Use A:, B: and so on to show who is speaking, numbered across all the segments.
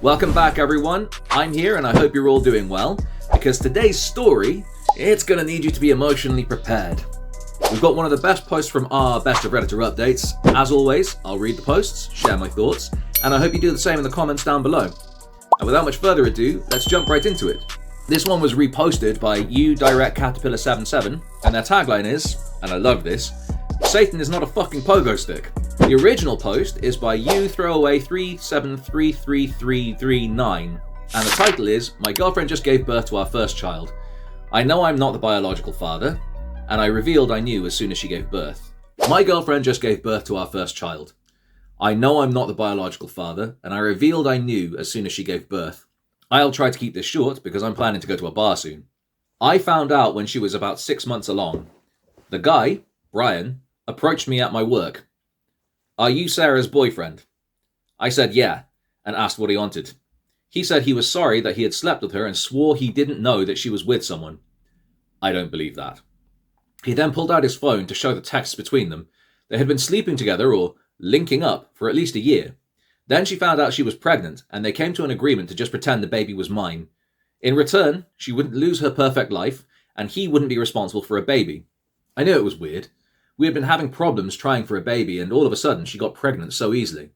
A: Welcome back, everyone. I'm here and I hope you're all doing well, because today's story, it's gonna need you to be emotionally prepared. We've got one of the best posts from our Best of Redditor updates. As always, I'll read the posts, share my thoughts, and I hope you do the same in the comments down below. And without much further ado, let's jump right into it. This one was reposted by UDirectCaterpillar77, and their tagline is, and I love this, Satan is not a fucking pogo stick. The original post is by UThrowaway37333339, and the title is, My girlfriend just gave birth to our first child. I know I'm not the biological father, and I revealed I knew as soon as she gave birth. My girlfriend just gave birth to our first child. I know I'm not the biological father, and I revealed I knew as soon as she gave birth. I'll try to keep this short because I'm planning to go to a bar soon. I found out when she was about 6 months along. The guy, Brian, approached me at my work. Are you Sarah's boyfriend? I said yeah, and asked what he wanted. He said he was sorry that he had slept with her and swore he didn't know that she was with someone. I don't believe that. He then pulled out his phone to show the texts between them. They had been sleeping together or linking up for at least a year. Then she found out she was pregnant, and they came to an agreement to just pretend the baby was mine. In return, she wouldn't lose her perfect life, and he wouldn't be responsible for a baby. I knew it was weird. We had been having problems trying for a baby, and all of a sudden she got pregnant so easily.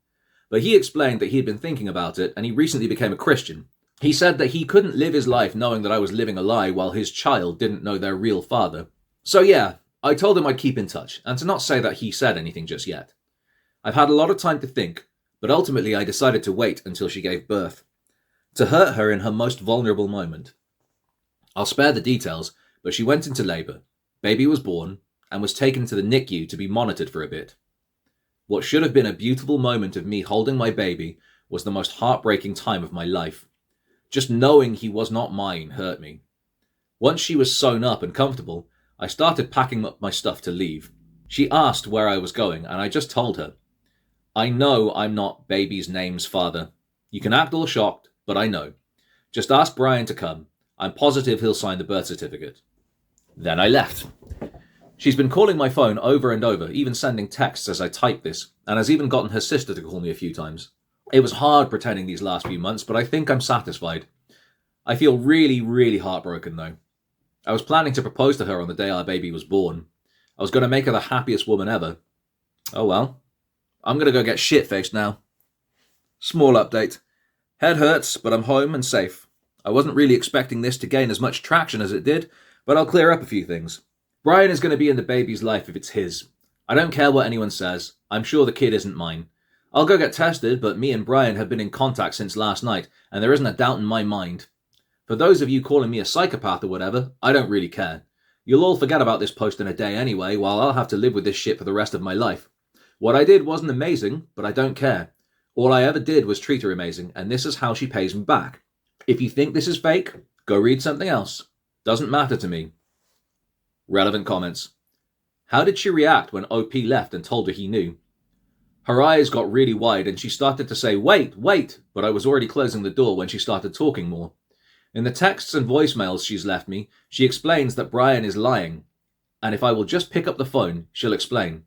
A: But he explained that he had been thinking about it, and he recently became a Christian. He said that he couldn't live his life knowing that I was living a lie while his child didn't know their real father. So yeah, I told him I'd keep in touch, and to not say that he said anything just yet. I've had a lot of time to think, but ultimately I decided to wait until she gave birth. To hurt her in her most vulnerable moment. I'll spare the details, but she went into labour, baby was born, and was taken to the NICU to be monitored for a bit. What should have been a beautiful moment of me holding my baby was the most heartbreaking time of my life. Just knowing he was not mine hurt me. Once she was sewn up and comfortable, I started packing up my stuff to leave. She asked where I was going, and I just told her. I know I'm not baby's name's father. You can act all shocked, but I know. Just ask Brian to come. I'm positive he'll sign the birth certificate. Then I left. She's been calling my phone over and over, even sending texts as I type this, and has even gotten her sister to call me a few times. It was hard pretending these last few months, but I think I'm satisfied. I feel really, really heartbroken though. I was planning to propose to her on the day our baby was born. I was going to make her the happiest woman ever. Oh well. I'm going to go get shit-faced now. Small update. Head hurts, but I'm home and safe. I wasn't really expecting this to gain as much traction as it did, but I'll clear up a few things. Brian is going to be in the baby's life if it's his. I don't care what anyone says. I'm sure the kid isn't mine. I'll go get tested, but me and Brian have been in contact since last night, and there isn't a doubt in my mind. For those of you calling me a psychopath or whatever, I don't really care. You'll all forget about this post in a day anyway, while I'll have to live with this shit for the rest of my life. What I did wasn't amazing, but I don't care. All I ever did was treat her amazing, and this is how she pays me back. If you think this is fake, go read something else. Doesn't matter to me. Relevant comments. How did she react when OP left and told her he knew? Her eyes got really wide and she started to say, wait, but I was already closing the door when she started talking more. In the texts and voicemails she's left me, she explains that Brian is lying, and if I will just pick up the phone, she'll explain.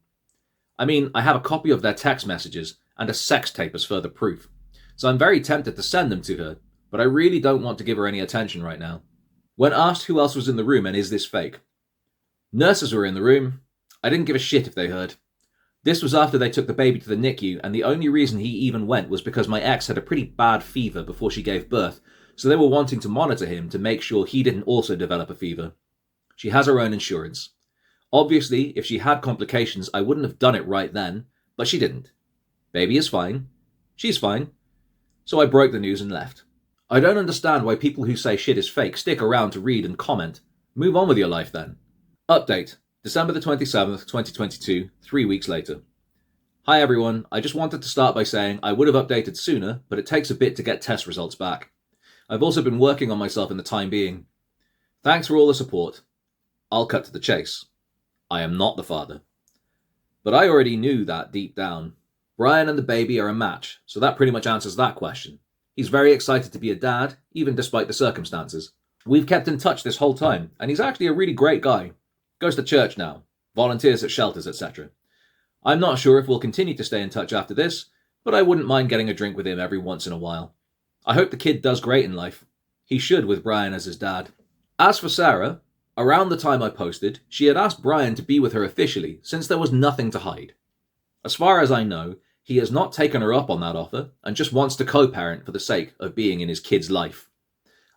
A: I mean, I have a copy of their text messages and a sex tape as further proof, so I'm very tempted to send them to her, but I really don't want to give her any attention right now. When asked who else was in the room and is this fake? Nurses were in the room. I didn't give a shit if they heard. This was after they took the baby to the NICU, and the only reason he even went was because my ex had a pretty bad fever before she gave birth, so they were wanting to monitor him to make sure he didn't also develop a fever. She has her own insurance. Obviously, if she had complications, I wouldn't have done it right then, but she didn't. Baby is fine. She's fine. So I broke the news and left. I don't understand why people who say shit is fake stick around to read and comment. Move on with your life then. Update. December the 27th, 2022, 3 weeks later. Hi everyone, I just wanted to start by saying I would have updated sooner, but it takes a bit to get test results back. I've also been working on myself in the time being. Thanks for all the support. I'll cut to the chase. I am not the father. But I already knew that deep down. Brian and the baby are a match, so that pretty much answers that question. He's very excited to be a dad, even despite the circumstances. We've kept in touch this whole time, and he's actually a really great guy. Goes to church now, volunteers at shelters, etc. I'm not sure if we'll continue to stay in touch after this, but I wouldn't mind getting a drink with him every once in a while. I hope the kid does great in life. He should with Brian as his dad. As for Sarah, around the time I posted, she had asked Brian to be with her officially since there was nothing to hide. As far as I know, he has not taken her up on that offer and just wants to co-parent for the sake of being in his kid's life.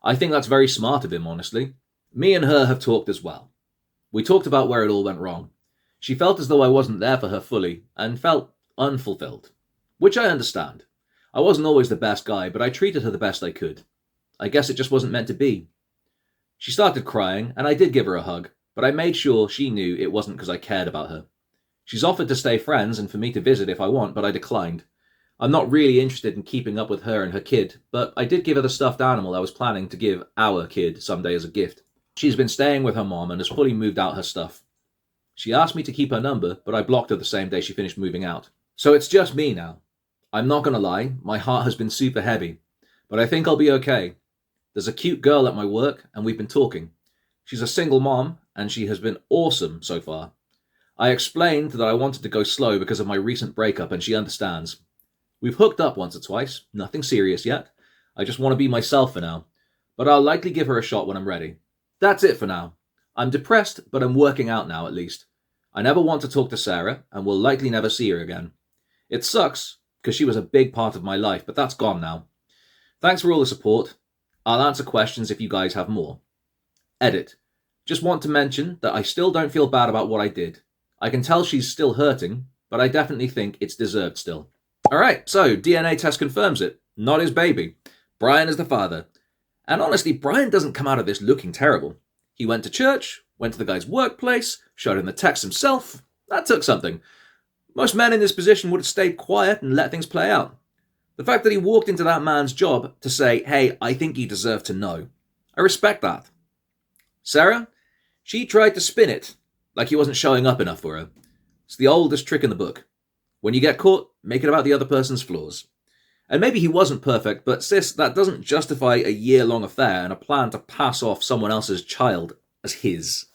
A: I think that's very smart of him, honestly. Me and her have talked as well. We talked about where it all went wrong. She felt as though I wasn't there for her fully and felt unfulfilled, which I understand. I wasn't always the best guy, but I treated her the best I could. I guess it just wasn't meant to be. She started crying, and I did give her a hug, but I made sure she knew it wasn't because I cared about her. She's offered to stay friends and for me to visit if I want, but I declined. I'm not really interested in keeping up with her and her kid, but I did give her the stuffed animal I was planning to give our kid someday as a gift. She's been staying with her mom and has fully moved out her stuff. She asked me to keep her number, but I blocked her the same day she finished moving out. So it's just me now. I'm not gonna lie, my heart has been super heavy, but I think I'll be okay. There's a cute girl at my work, and we've been talking. She's a single mom, and she has been awesome so far. I explained that I wanted to go slow because of my recent breakup, and she understands. We've hooked up once or twice, nothing serious yet. I just want to be myself for now, but I'll likely give her a shot when I'm ready. That's it for now. I'm depressed, but I'm working out now at least. I never want to talk to Sarah, and will likely never see her again. It sucks, because she was a big part of my life, but that's gone now. Thanks for all the support. I'll answer questions if you guys have more. Edit. Just want to mention that I still don't feel bad about what I did. I can tell she's still hurting, but I definitely think it's deserved still. Alright, so DNA test confirms it. Not his baby. Brian is the father. And honestly, Brian doesn't come out of this looking terrible. He went to church, went to the guy's workplace, showed him the text himself. That took something. Most men in this position would have stayed quiet and let things play out. The fact that he walked into that man's job to say, hey, I think you deserve to know. I respect that. Sarah, she tried to spin it like he wasn't showing up enough for her. It's the oldest trick in the book. When you get caught, make it about the other person's flaws. And maybe he wasn't perfect, but sis, that doesn't justify a year-long affair and a plan to pass off someone else's child as his.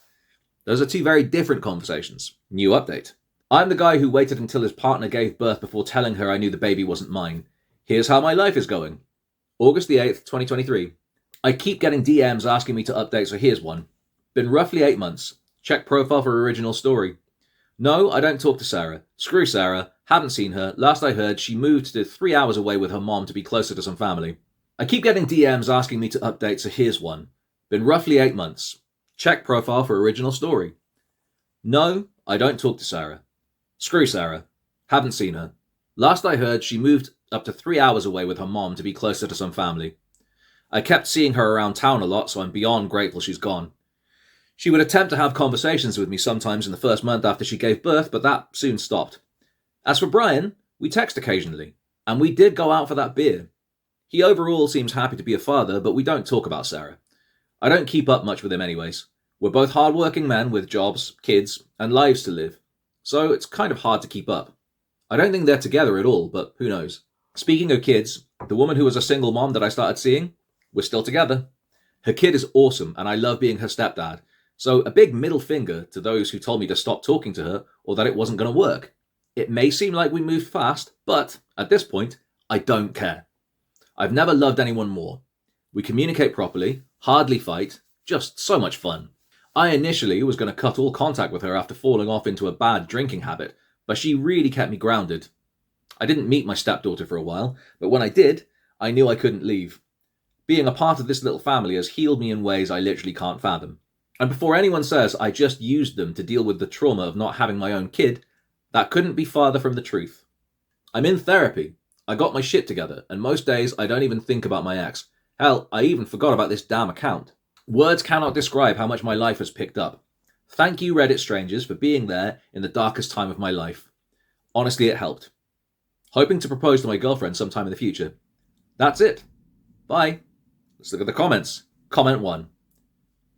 A: Those are two very different conversations. New update. I'm the guy who waited until his partner gave birth before telling her I knew the baby wasn't mine. Here's how my life is going. August the 8th, 2023. I keep getting DMs asking me to update, so here's one. Been roughly 8 months. Check profile for original story. No, I don't talk to Sarah. Screw Sarah. Haven't seen her. Last I heard, she moved to 3 hours away with her mom to be closer to some family. I keep getting DMs asking me to update, so here's one. Been roughly 8 months. Check profile for original story. No, I don't talk to Sarah. Screw Sarah. Haven't seen her. Last I heard, she moved up to 3 hours away with her mom to be closer to some family. I kept seeing her around town a lot, so I'm beyond grateful she's gone. She would attempt to have conversations with me sometimes in the first month after she gave birth, but that soon stopped. As for Brian, we text occasionally, and we did go out for that beer. He overall seems happy to be a father, but we don't talk about Sarah. I don't keep up much with him anyways. We're both hard-working men with jobs, kids, and lives to live, so it's kind of hard to keep up. I don't think they're together at all, but who knows. Speaking of kids, the woman who was a single mom that I started seeing, we're still together. Her kid is awesome, and I love being her stepdad. So a big middle finger to those who told me to stop talking to her or that it wasn't going to work. It may seem like we moved fast, but at this point, I don't care. I've never loved anyone more. We communicate properly, hardly fight, just so much fun. I initially was going to cut all contact with her after falling off into a bad drinking habit, but she really kept me grounded. I didn't meet my stepdaughter for a while, but when I did, I knew I couldn't leave. Being a part of this little family has healed me in ways I literally can't fathom. And before anyone says I just used them to deal with the trauma of not having my own kid, that couldn't be farther from the truth. I'm in therapy. I got my shit together, and most days I don't even think about my ex. Hell, I even forgot about this damn account. Words cannot describe how much my life has picked up. Thank you, Reddit strangers, for being there in the darkest time of my life. Honestly, it helped. Hoping to propose to my girlfriend sometime in the future. That's it. Bye. Let's look at the comments. Comment 1.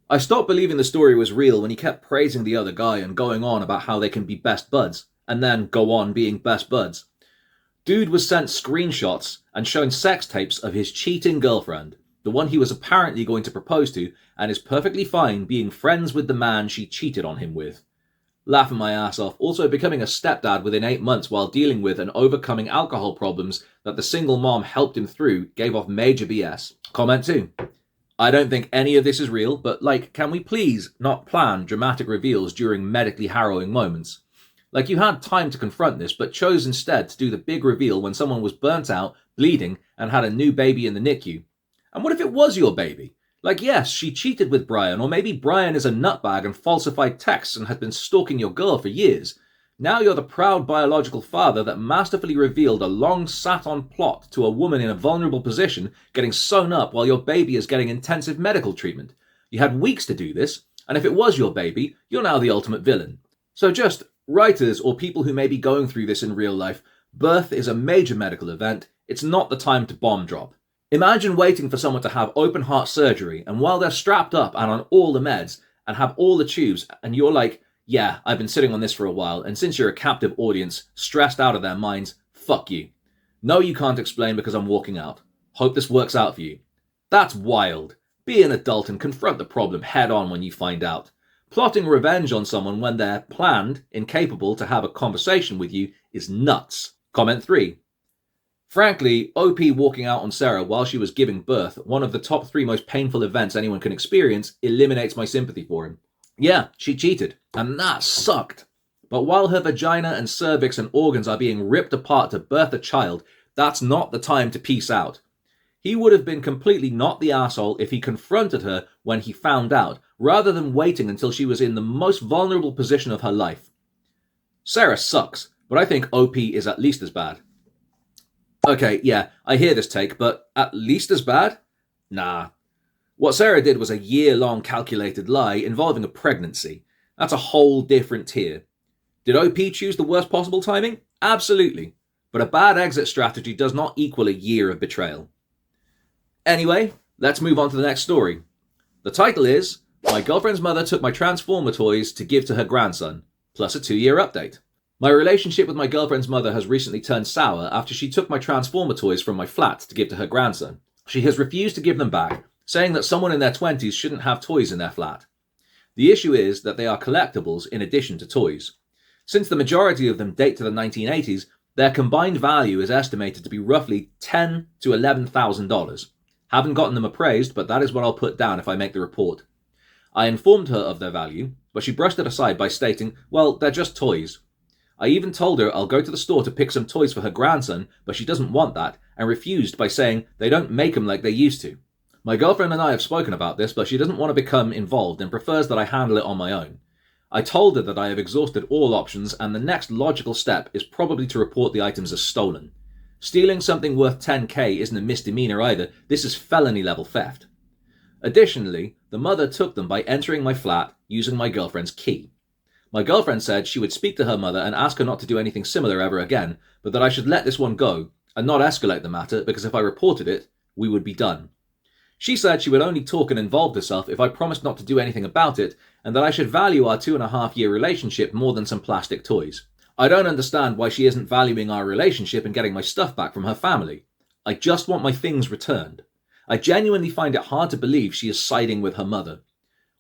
A: I stopped believing the story was real when he kept praising the other guy and going on about how they can be best buds, and then go on being best buds. Dude was sent screenshots and shown sex tapes of his cheating girlfriend, the one he was apparently going to propose to, and is perfectly fine being friends with the man she cheated on him with. Laughing my ass off. Also becoming a stepdad within 8 months while dealing with and overcoming alcohol problems that the single mom helped him through gave off major BS. Comment 2. I don't think any of this is real, but can we please not plan dramatic reveals during medically harrowing moments? You had time to confront this, but chose instead to do the big reveal when someone was burnt out, bleeding, and had a new baby in the NICU. And what if it was your baby? Yes, she cheated with Brian, or maybe Brian is a nutbag and falsified texts and has been stalking your girl for years. Now you're the proud biological father that masterfully revealed a long sat-on plot to a woman in a vulnerable position getting sewn up while your baby is getting intensive medical treatment. You had weeks to do this, and if it was your baby, you're now the ultimate villain. So just, writers or people who may be going through this in real life, birth is a major medical event. It's not the time to bomb drop. Imagine waiting for someone to have open heart surgery, and while they're strapped up and on all the meds and have all the tubes, and you're like, yeah, I've been sitting on this for a while, and since you're a captive audience, stressed out of their minds, fuck you. No, you can't explain because I'm walking out. Hope this works out for you. That's wild. Be an adult and confront the problem head on when you find out. Plotting revenge on someone when they're planned, incapable to have a conversation with you is nuts. Comment 3. Frankly, OP walking out on Sarah while she was giving birth, one of the top 3 most painful events anyone can experience, eliminates my sympathy for him. Yeah, she cheated, and that sucked. But while her vagina and cervix and organs are being ripped apart to birth a child, that's not the time to peace out. He would have been completely not the asshole if he confronted her when he found out, rather than waiting until she was in the most vulnerable position of her life. Sarah sucks, but I think OP is at least as bad. Okay, yeah, I hear this take, but at least as bad? Nah. What Sarah did was a year-long calculated lie involving a pregnancy. That's a whole different tier. Did OP choose the worst possible timing? Absolutely. But a bad exit strategy does not equal a year of betrayal. Anyway, let's move on to the next story. The title is, My Girlfriend's Mother Took My Transformer Toys to Give to Her Grandson, plus a 2-year update. My relationship with my girlfriend's mother has recently turned sour after she took my Transformer toys from my flat to give to her grandson. She has refused to give them back, saying that someone in their 20s shouldn't have toys in their flat. The issue is that they are collectibles in addition to toys. Since the majority of them date to the 1980s, their combined value is estimated to be roughly $10,000 to $11,000. Haven't gotten them appraised, but that is what I'll put down if I make the report. I informed her of their value, but she brushed it aside by stating, well, they're just toys. I even told her I'll go to the store to pick some toys for her grandson, but she doesn't want that, and refused by saying they don't make them like they used to. My girlfriend and I have spoken about this, but she doesn't want to become involved and prefers that I handle it on my own. I told her that I have exhausted all options, and the next logical step is probably to report the items as stolen. Stealing something worth $10,000 isn't a misdemeanor either, this is felony level theft. Additionally, the mother took them by entering my flat using my girlfriend's key. My girlfriend said she would speak to her mother and ask her not to do anything similar ever again, but that I should let this one go and not escalate the matter because if I reported it, we would be done. She said she would only talk and involve herself if I promised not to do anything about it and that I should value our 2.5-year relationship more than some plastic toys. I don't understand why she isn't valuing our relationship and getting my stuff back from her family. I just want my things returned. I genuinely find it hard to believe she is siding with her mother.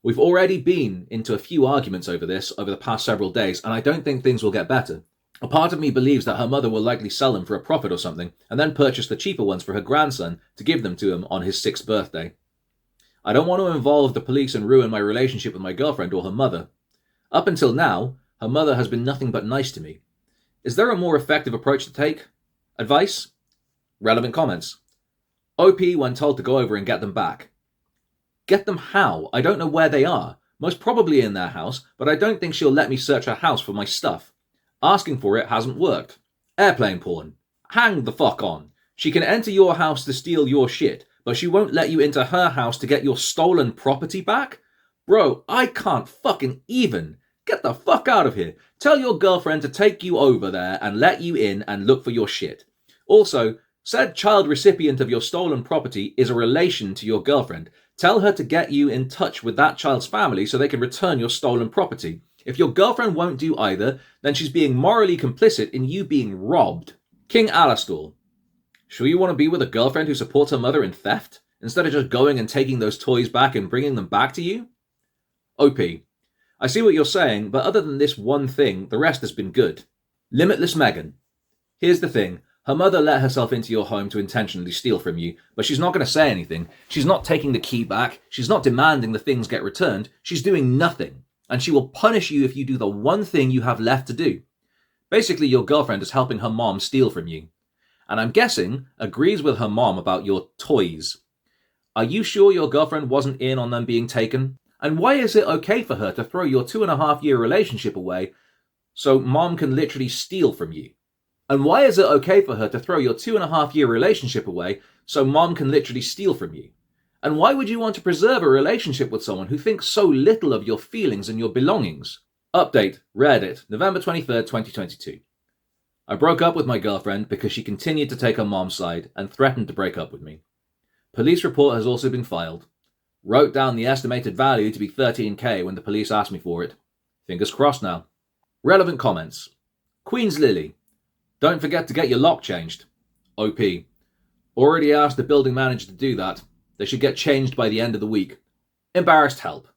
A: We've already been into a few arguments over this over the past several days, and I don't think things will get better. A part of me believes that her mother will likely sell them for a profit or something, and then purchase the cheaper ones for her grandson to give them to him on his 6th birthday. I don't want to involve the police and ruin my relationship with my girlfriend or her mother. Up until now, her mother has been nothing but nice to me. Is there a more effective approach to take? Advice? Relevant comments. OP when told to go over and get them back. Get them how? I don't know where they are. Most probably in their house, but I don't think she'll let me search her house for my stuff. Asking for it hasn't worked. Airplane porn. Hang the fuck on. She can enter your house to steal your shit, but she won't let you into her house to get your stolen property back? Bro, I can't fucking even. Get the fuck out of here. Tell your girlfriend to take you over there and let you in and look for your shit. Also, said child recipient of your stolen property is a relation to your girlfriend. Tell her to get you in touch with that child's family so they can return your stolen property. If your girlfriend won't do either, then she's being morally complicit in you being robbed. King Alastor. Sure you want to be with a girlfriend who supports her mother in theft, instead of just going and taking those toys back and bringing them back to you? OP. I see what you're saying, but other than this one thing, the rest has been good. Limitless Megan. Here's the thing. Her mother let herself into your home to intentionally steal from you, but she's not going to say anything. She's not taking the key back. She's not demanding the things get returned. She's doing nothing. And she will punish you if you do the one thing you have left to do. Basically, your girlfriend is helping her mom steal from you. And I'm guessing agrees with her mom about your toys. Are you sure your girlfriend wasn't in on them being taken? And why is it okay for her to throw your 2.5-year relationship away so mom can literally steal from you? And why is it okay for her to throw your 2.5-year relationship away so mom can literally steal from you? And why would you want to preserve a relationship with someone who thinks so little of your feelings and your belongings? Update, Reddit, November 23rd, 2022. I broke up with my girlfriend because she continued to take her mom's side and threatened to break up with me. Police report has also been filed. Wrote down the estimated value to be $13,000 when the police asked me for it. Fingers crossed now. Relevant comments. Queen's Lily. Don't forget to get your lock changed. OP. Already asked the building manager to do that. They should get changed by the end of the week. Embarrassed help.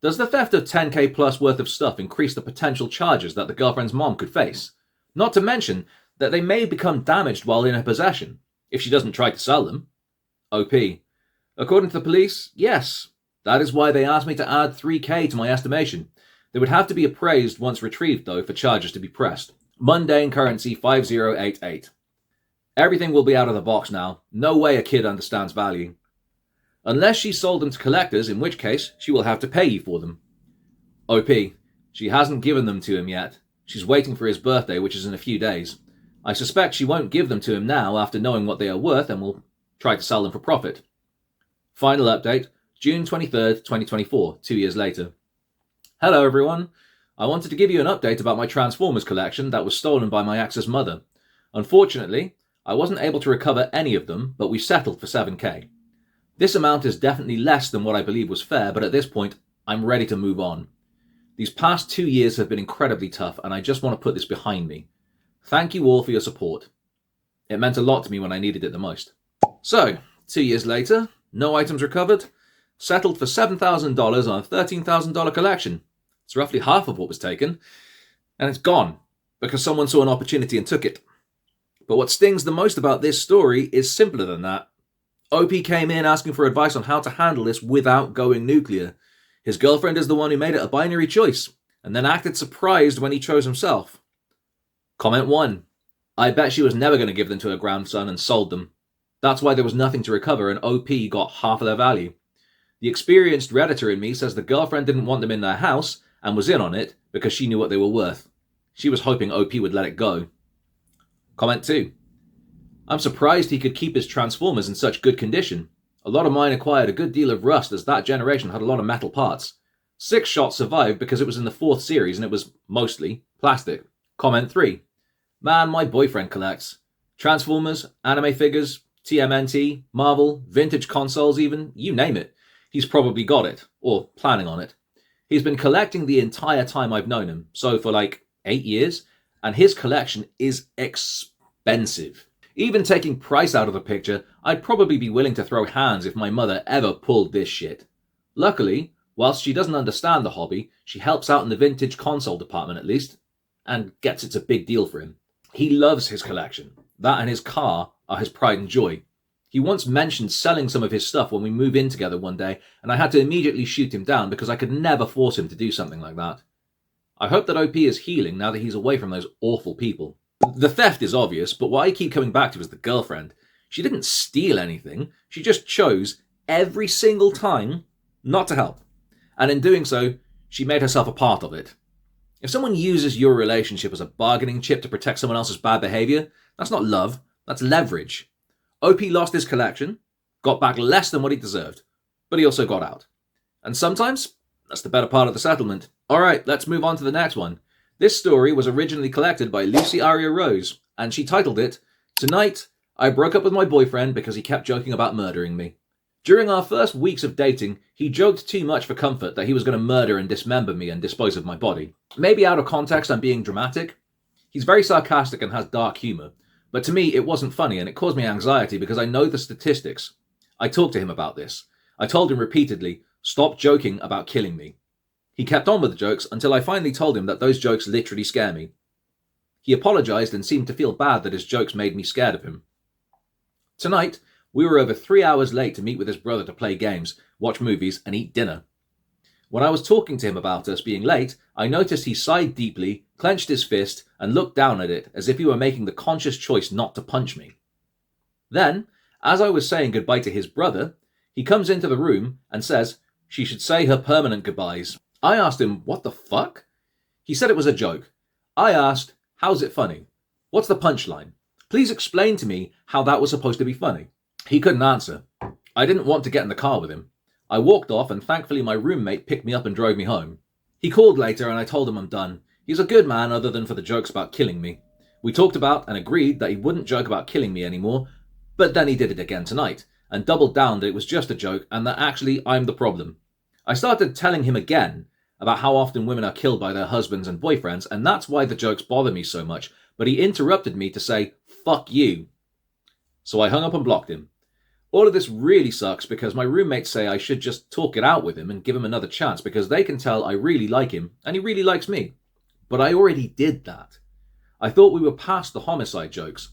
A: Does the theft of $10,000 plus worth of stuff increase the potential charges that the girlfriend's mom could face? Not to mention that they may become damaged while in her possession, if she doesn't try to sell them. OP. According to the police, yes. That is why they asked me to add $3,000 to my estimation. They would have to be appraised once retrieved, though, for charges to be pressed. Mundane currency 5088. Everything will be out of the box now. No way a kid understands value. Unless she sold them to collectors, in which case she will have to pay you for them. OP. She hasn't given them to him yet. She's waiting for his birthday, which is in a few days. I suspect she won't give them to him now after knowing what they are worth and will try to sell them for profit. Final update, June 23rd, 2024, 2 years later. Hello everyone. I wanted to give you an update about my Transformers collection that was stolen by my ex's mother. Unfortunately, I wasn't able to recover any of them, but we settled for $7,000. This amount is definitely less than what I believe was fair, but at this point, I'm ready to move on. These past 2 years have been incredibly tough, and I just want to put this behind me. Thank you all for your support. It meant a lot to me when I needed it the most. So, 2 years later, no items recovered, settled for $7,000 on a $13,000 collection. It's roughly half of what was taken, and it's gone because someone saw an opportunity and took it. But what stings the most about this story is simpler than that. OP came in asking for advice on how to handle this without going nuclear. His girlfriend is the one who made it a binary choice, and then acted surprised when he chose himself. Comment 1. I bet she was never going to give them to her grandson and sold them. That's why there was nothing to recover and OP got half of their value. The experienced Redditor in me says the girlfriend didn't want them in their house and was in on it because she knew what they were worth. She was hoping OP would let it go. Comment 2. I'm surprised he could keep his Transformers in such good condition. A lot of mine acquired a good deal of rust as that generation had a lot of metal parts. 6 shots survived because it was in the 4th series and it was mostly plastic. Comment 3. Man, my boyfriend collects. Transformers, anime figures, TMNT, Marvel, vintage consoles even, you name it. He's probably got it, or planning on it. He's been collecting the entire time I've known him, so for like 8 years, and his collection is expensive. Even taking price out of the picture, I'd probably be willing to throw hands if my mother ever pulled this shit. Luckily, whilst she doesn't understand the hobby, she helps out in the vintage console department at least, and gets it's a big deal for him. He loves his collection. That and his car are his pride and joy. He once mentioned selling some of his stuff when we move in together one day, and I had to immediately shoot him down because I could never force him to do something like that. I hope that OP is healing now that he's away from those awful people. The theft is obvious, but what I keep coming back to is the girlfriend. She didn't steal anything, she just chose every single time not to help. And in doing so, she made herself a part of it. If someone uses your relationship as a bargaining chip to protect someone else's bad behavior, that's not love, that's leverage. OP lost his collection, got back less than what he deserved, but he also got out. And sometimes, that's the better part of the settlement. Alright, let's move on to the next one. This story was originally collected by Lucy Aria Rose, and she titled it, Tonight, I broke up with my boyfriend because he kept joking about murdering me. During our first weeks of dating, he joked too much for comfort that he was going to murder and dismember me and dispose of my body. Maybe out of context I'm being dramatic. He's very sarcastic and has dark humour. But to me, it wasn't funny, and it caused me anxiety because I know the statistics. I talked to him about this. I told him repeatedly, stop joking about killing me. He kept on with the jokes until I finally told him that those jokes literally scare me. He apologized and seemed to feel bad that his jokes made me scared of him. Tonight, we were over 3 hours late to meet with his brother to play games, watch movies, and eat dinner. When I was talking to him about us being late, I noticed he sighed deeply, clenched his fist, and looked down at it as if he were making the conscious choice not to punch me. Then, as I was saying goodbye to his brother, he comes into the room and says she should say her permanent goodbyes. I asked him, what the fuck? He said it was a joke. I asked, how's it funny? What's the punchline? Please explain to me how that was supposed to be funny. He couldn't answer. I didn't want to get in the car with him. I walked off and thankfully my roommate picked me up and drove me home. He called later and I told him I'm done. He's a good man other than for the jokes about killing me. We talked about and agreed that he wouldn't joke about killing me anymore, but then he did it again tonight and doubled down that it was just a joke and that actually I'm the problem. I started telling him again about how often women are killed by their husbands and boyfriends, and that's why the jokes bother me so much, but he interrupted me to say, fuck you. So I hung up and blocked him. All of this really sucks because my roommates say I should just talk it out with him and give him another chance because they can tell I really like him and he really likes me. But I already did that. I thought we were past the homicide jokes.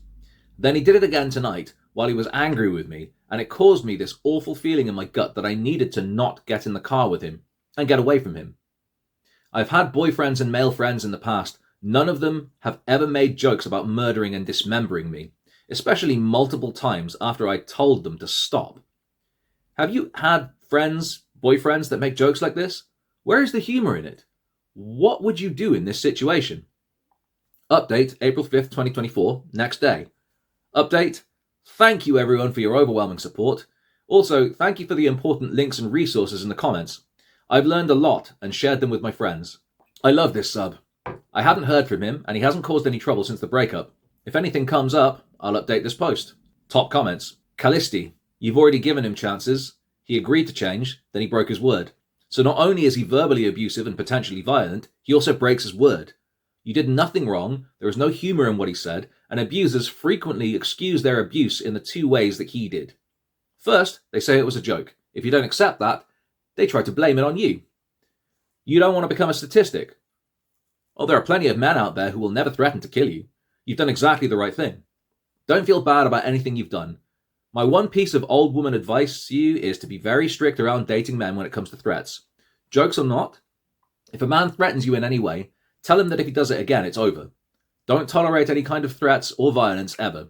A: Then he did it again tonight while he was angry with me, and it caused me this awful feeling in my gut that I needed to not get in the car with him and get away from him. I've had boyfriends and male friends in the past. None of them have ever made jokes about murdering and dismembering me, especially multiple times after I told them to stop. Have you had friends, boyfriends that make jokes like this? Where is the humor in it? What would you do in this situation? Update, April 5th, 2024, next day. Update, thank you everyone for your overwhelming support. Also, thank you for the important links and resources in the comments. I've learned a lot and shared them with my friends. I love this sub. I haven't heard from him and he hasn't caused any trouble since the breakup. If anything comes up, I'll update this post. Top comments. Callisti, you've already given him chances. He agreed to change, then he broke his word. So not only is he verbally abusive and potentially violent, he also breaks his word. You did nothing wrong, there was no humor in what he said, and abusers frequently excuse their abuse in the two ways that he did. First, they say it was a joke. If you don't accept that, they try to blame it on you. You don't want to become a statistic. Oh, there are plenty of men out there who will never threaten to kill you. You've done exactly the right thing. Don't feel bad about anything you've done. My one piece of old woman advice to you is to be very strict around dating men when it comes to threats. Jokes or not, if a man threatens you in any way, tell him that if he does it again, it's over. Don't tolerate any kind of threats or violence ever.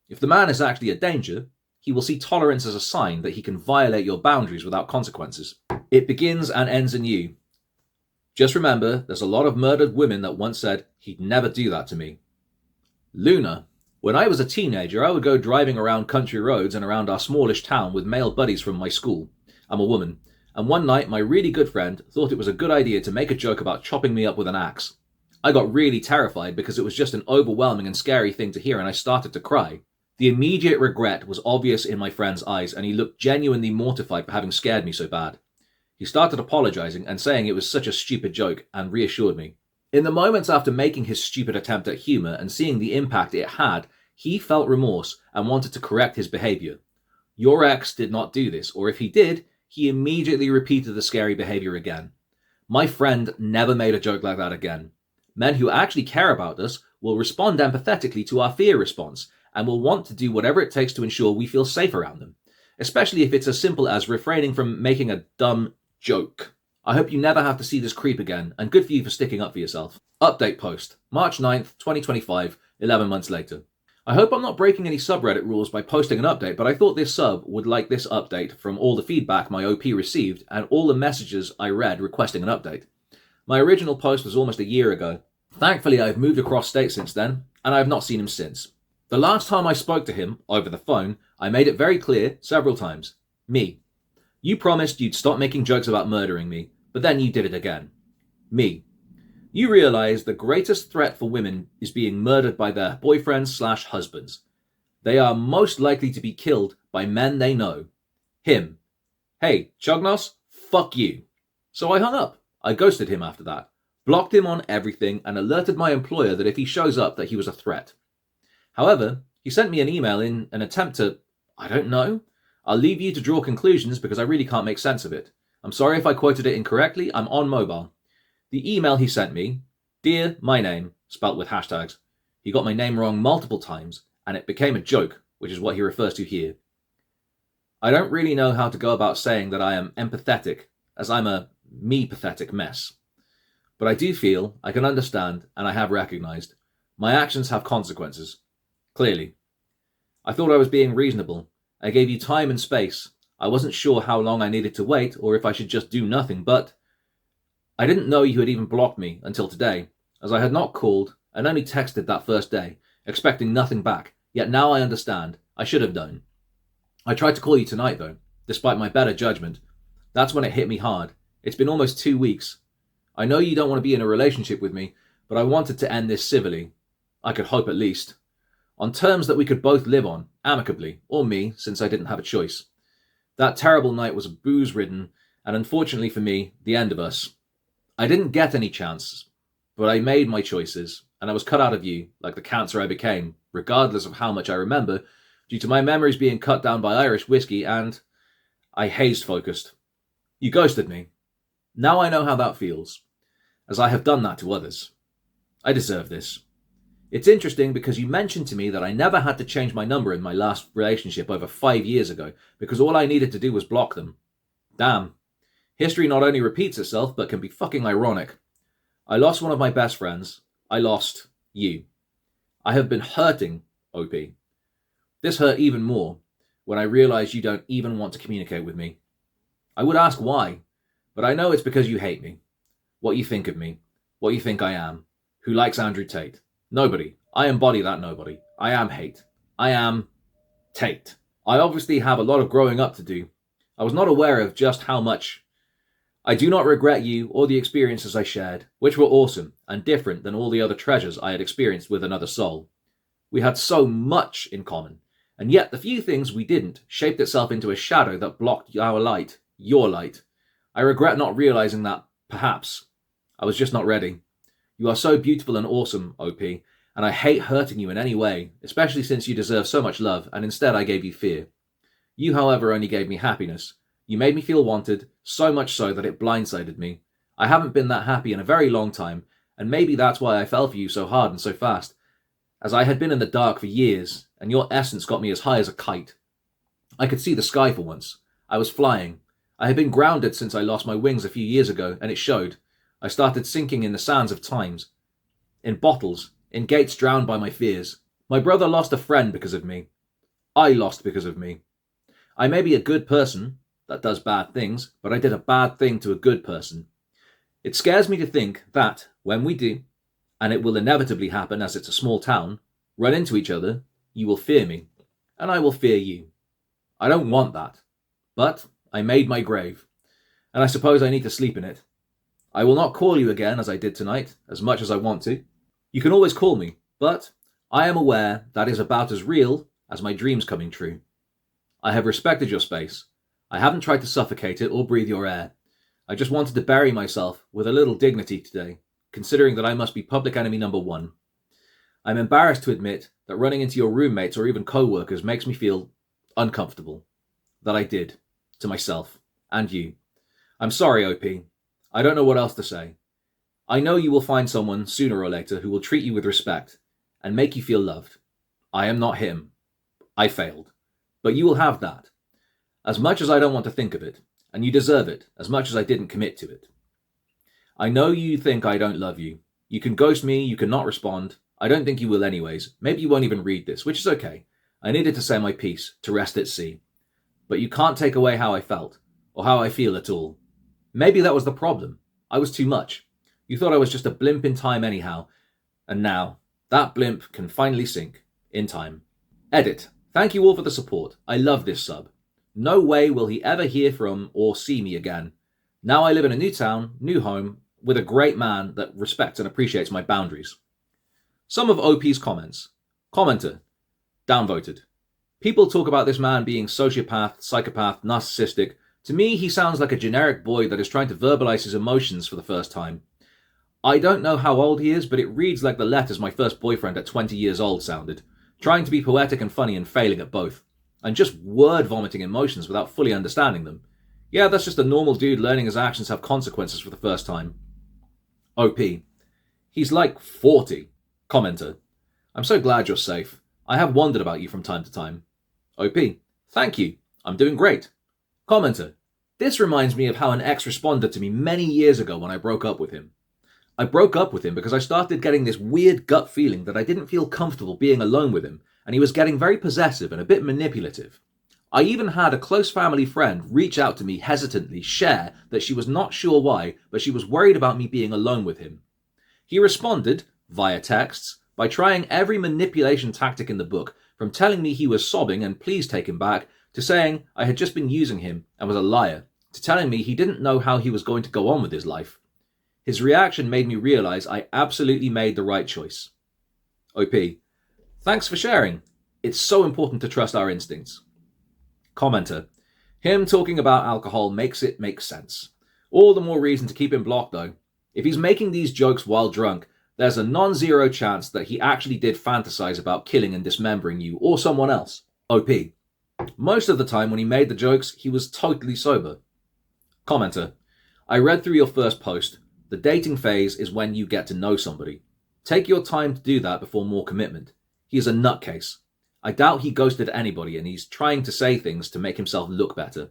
A: If the man is actually a danger, he will see tolerance as a sign that he can violate your boundaries without consequences. It begins and ends in you. Just remember, there's a lot of murdered women that once said, he'd never do that to me. Luna, when I was a teenager, I would go driving around country roads and around our smallish town with male buddies from my school. I'm a woman. And one night, my really good friend thought it was a good idea to make a joke about chopping me up with an axe. I got really terrified because it was just an overwhelming and scary thing to hear and I started to cry. The immediate regret was obvious in my friend's eyes and he looked genuinely mortified for having scared me so bad. He started apologizing and saying it was such a stupid joke and reassured me. In the moments after making his stupid attempt at humor and seeing the impact it had, he felt remorse and wanted to correct his behavior. Your ex did not do this, or if he did, he immediately repeated the scary behavior again. My friend never made a joke like that again. Men who actually care about us will respond empathetically to our fear response and will want to do whatever it takes to ensure we feel safe around them, especially if it's as simple as refraining from making a dumb joke. I hope you never have to see this creep again, and good for you for sticking up for yourself. Update post, March 9th, 2025, 11 months later. I hope I'm not breaking any subreddit rules by posting an update, but I thought this sub would like this update from all the feedback my OP received and all the messages I read requesting an update. My original post was almost a year ago. Thankfully, I've moved across state since then, and I have not seen him since. The last time I spoke to him, over the phone, I made it very clear, several times. Me. You promised you'd stop making jokes about murdering me, but then you did it again. Me. You realize the greatest threat for women is being murdered by their boyfriends/husbands. They are most likely to be killed by men they know. Him. Hey, Chognos, fuck you. So I hung up. I ghosted him after that, blocked him on everything, and alerted my employer that if he shows up that he was a threat. However, he sent me an email in an attempt to, I don't know. I'll leave you to draw conclusions because I really can't make sense of it. I'm sorry if I quoted it incorrectly, I'm on mobile. The email he sent me, dear my name, spelt with hashtags. He got my name wrong multiple times, and it became a joke, which is what he refers to here. I don't really know how to go about saying that I am empathetic, as I'm a me-pathetic mess. But I do feel, I can understand, and I have recognised, my actions have consequences. Clearly. I thought I was being reasonable. I gave you time and space. I wasn't sure how long I needed to wait, or if I should just do nothing, but I didn't know you had even blocked me until today, as I had not called and only texted that first day, expecting nothing back, yet now I understand. I should have known. I tried to call you tonight, though, despite my better judgment. That's when it hit me hard. It's been almost 2 weeks. I know you don't want to be in a relationship with me, but I wanted to end this civilly. I could hope at least. On terms that we could both live on, amicably, or me, since I didn't have a choice. That terrible night was booze-ridden, and unfortunately for me, the end of us. I didn't get any chance, but I made my choices, and I was cut out of you, like the cancer I became, regardless of how much I remember, due to my memories being cut down by Irish whiskey, and I haze-focused. You ghosted me. Now I know how that feels, as I have done that to others. I deserve this. It's interesting because you mentioned to me that I never had to change my number in my last relationship over 5 years ago, because all I needed to do was block them. Damn. History not only repeats itself, but can be fucking ironic. I lost one of my best friends. I lost you. I have been hurting, OP. This hurt even more when I realized you don't even want to communicate with me. I would ask why, but I know it's because you hate me. What you think of me. What you think I am. Who likes Andrew Tate. Nobody. I embody that nobody. I am hate. I am Tate. I obviously have a lot of growing up to do. I was not aware of just how much. I do not regret you or the experiences I shared, which were awesome and different than all the other treasures I had experienced with another soul. We had so much in common, and yet the few things we didn't shaped itself into a shadow that blocked our light, your light. I regret not realizing that, perhaps. I was just not ready. You are so beautiful and awesome, OP, and I hate hurting you in any way, especially since you deserve so much love, and instead I gave you fear. You, however, only gave me happiness. You made me feel wanted, so much so that it blindsided me. I haven't been that happy in a very long time, and maybe that's why I fell for you so hard and so fast, as I had been in the dark for years, and your essence got me as high as a kite. I could see the sky for once. I was flying. I had been grounded since I lost my wings a few years ago, and it showed. I started sinking in the sands of times. In bottles, in gates drowned by my fears. My brother lost a friend because of me. I lost because of me. I may be a good person that does bad things, but I did a bad thing to a good person. It scares me to think that, when we do, and it will inevitably happen as it's a small town, run into each other, you will fear me, and I will fear you. I don't want that, but I made my grave, and I suppose I need to sleep in it. I will not call you again as I did tonight, as much as I want to. You can always call me, but I am aware that is about as real as my dreams coming true. I have respected your space. I haven't tried to suffocate it or breathe your air. I just wanted to bury myself with a little dignity today, considering that I must be public enemy number 1. I'm embarrassed to admit that running into your roommates or even co-workers makes me feel uncomfortable. That I did. To myself. And you. I'm sorry, OP. I don't know what else to say. I know you will find someone sooner or later who will treat you with respect and make you feel loved. I am not him. I failed. But you will have that. As much as I don't want to think of it, and you deserve it, as much as I didn't commit to it. I know you think I don't love you. You can ghost me, you can not respond. I don't think you will anyways. Maybe you won't even read this, which is okay. I needed to say my piece, to rest at sea. But you can't take away how I felt, or how I feel at all. Maybe that was the problem. I was too much. You thought I was just a blimp in time anyhow, and now, that blimp can finally sink, in time. Edit. Thank you all for the support. I love this sub. No way will he ever hear from or see me again. Now I live in a new town, new home, with a great man that respects and appreciates my boundaries. Some of OP's comments. Commenter. Downvoted. People talk about this man being sociopath, psychopath, narcissistic. To me, he sounds like a generic boy that is trying to verbalize his emotions for the first time. I don't know how old he is, but it reads like the letters my first boyfriend at 20 years old sounded. Trying to be poetic and funny and failing at both. And just word vomiting emotions without fully understanding them. Yeah, that's just a normal dude learning his actions have consequences for the first time. OP. He's like 40. Commenter. I'm so glad you're safe. I have wondered about you from time to time. OP. Thank you. I'm doing great. Commenter. This reminds me of how an ex responded to me many years ago when I broke up with him. I broke up with him because I started getting this weird gut feeling that I didn't feel comfortable being alone with him, and he was getting very possessive and a bit manipulative. I even had a close family friend reach out to me hesitantly, share that she was not sure why, but she was worried about me being alone with him. He responded, via texts, by trying every manipulation tactic in the book, from telling me he was sobbing and please take him back, to saying I had just been using him and was a liar, to telling me he didn't know how he was going to go on with his life. His reaction made me realize I absolutely made the right choice. OP. Thanks for sharing. It's so important to trust our instincts. Commenter. Him talking about alcohol makes it make sense. All the more reason to keep him blocked though. If he's making these jokes while drunk, there's a non-zero chance that he actually did fantasize about killing and dismembering you or someone else. OP. Most of the time when he made the jokes, he was totally sober. Commenter. I read through your first post. The dating phase is when you get to know somebody. Take your time to do that before more commitment. He is a nutcase. I doubt he ghosted anybody and he's trying to say things to make himself look better.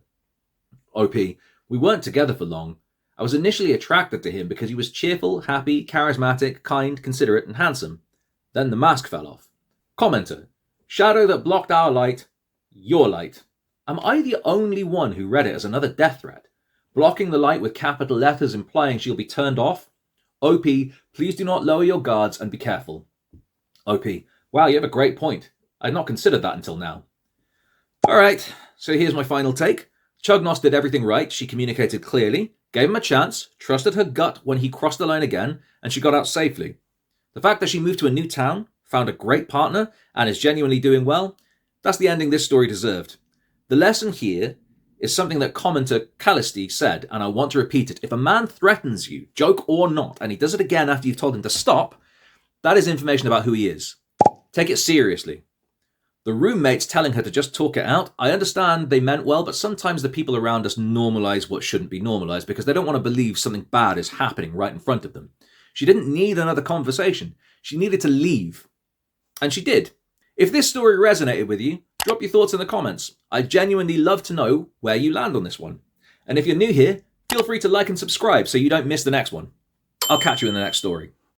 A: OP. We weren't together for long. I was initially attracted to him because he was cheerful, happy, charismatic, kind, considerate, and handsome. Then the mask fell off. Commenter. Shadow that blocked our light. Your light. Am I the only one who read it as another death threat? Blocking the light with capital letters implying she'll be turned off? OP, please do not lower your guards and be careful. OP, wow, you have a great point. I'd not considered that until now. Alright, so here's my final take. Chugnos did everything right. She communicated clearly, gave him a chance, trusted her gut when he crossed the line again, and she got out safely. The fact that she moved to a new town, found a great partner, and is genuinely doing well, that's the ending this story deserved. The lesson here is something that commenter Callisti said, and I want to repeat it. If a man threatens you, joke or not, and he does it again after you've told him to stop, that is information about who he is. Take it seriously. The roommates telling her to just talk it out, I understand they meant well, but sometimes the people around us normalize what shouldn't be normalized because they don't want to believe something bad is happening right in front of them. She didn't need another conversation. She needed to leave. And she did. If this story resonated with you, drop your thoughts in the comments. I'd genuinely love to know where you land on this one. And if you're new here, feel free to like and subscribe so you don't miss the next one. I'll catch you in the next story.